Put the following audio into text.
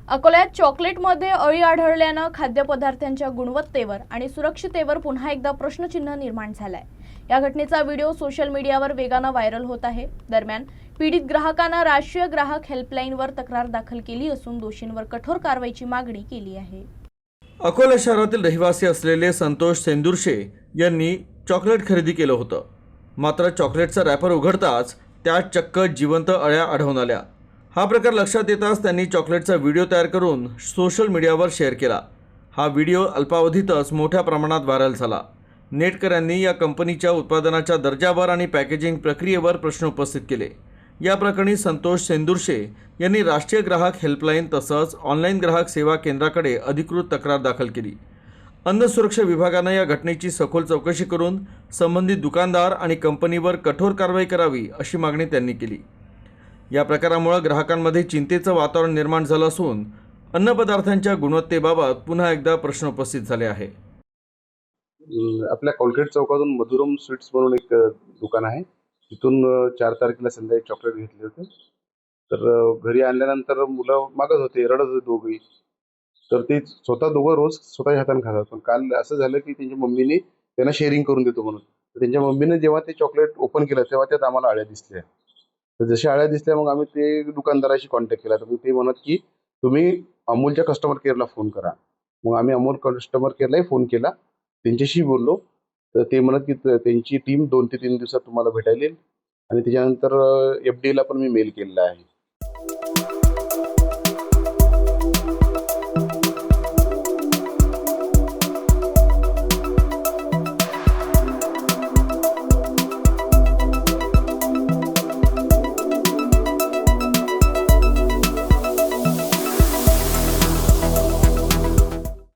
अकोल्यात चॉकलेटमध्ये अळी आढळल्यानं खाद्यपदार्थांच्या गुणवत्तेवर आणि सुरक्षिततेवर पुन्हा एकदा प्रश्नचिन्ह निर्माण झालंय। या घटनेचा व्हिडिओ सोशल मीडियावर वेगानं व्हायरल होत आहे। दरम्यान पीडित ग्राहकांना राष्ट्रीय ग्राहक हेल्पलाईनवर तक्रार दाखल केली असून दोषींवर कठोर कारवाईची मागणी केली आहे। अकोला शहरातील रहिवासी असलेले संतोष सेंदुरशे यांनी चॉकलेट खरेदी केलं होतं। मात्र चॉकलेटचा रॅपर उघडताच त्यात चक्क जिवंत अळ्या आढळून आल्या। हा प्रकार लक्षात येताच त्यांनी चॉकलेटचा व्हिडिओ तयार करून सोशल मीडियावर शेअर केला। हा व्हिडिओ अल्पावधीतच मोठ्या प्रमाणात व्हायरल झाला। नेटकऱ्यांनी या कंपनीच्या उत्पादनाच्या दर्जावर आणि पॅकेजिंग प्रक्रियेवर प्रश्न उपस्थित केले। या प्रकरणी संतोष सेंदुरशे यांनी राष्ट्रीय ग्राहक हेल्पलाईन तसंच ऑनलाईन ग्राहक सेवा केंद्राकडे अधिकृत तक्रार दाखल केली। अन्न सुरक्षा विभागानं या घटनेची सखोल चौकशी करून संबंधित दुकानदार आणि कंपनीवर कठोर कारवाई करावी अशी मागणी त्यांनी केली। या प्रकारामुळे ग्राहकांमध्ये चिंतेचं वातावरण निर्माण झालं असून अन्नपदार्थांच्या गुणवत्तेबाबत पुन्हा एकदा प्रश्न उपस्थित झाले आहे। आपल्या कोलगेट चौकातून मधुरम स्वीट्स म्हणून एक दुकान आहे। तिथून 4 तारखेला संध्याकाळी चॉकलेट घेतले होते। तर घरी आणल्यानंतर मुलं मागत होते, रडत होते दोघेही। तर ते स्वतः दोघं रोज स्वतःच्या हाताने खातात। पण काल असं झालं की त्यांच्या मम्मीने त्यांना शेअरिंग करून देतो म्हणून, तर त्यांच्या मम्मीने जेव्हा ते चॉकलेट ओपन केलं तेव्हा त्यात आम्हाला अळ्या दिसल्या। तर जशा अळ्या दिसल्या मग आम्ही ते दुकानदाराशी कॉन्टॅक्ट केला। तर ते म्हणत की तुम्ही अमूलच्या कस्टमर केअरला फोन करा। मग आम्ही अमूल कस्टमर केअरलाही फोन केला, त्यांच्याशी बोललो। तर ते म्हणत की त्यांची टीम 2 ते 3 दिवसात तुम्हाला भेटायला येईल आणि त्याच्यानंतर FDA ला पण मी मेल केलेला आहे।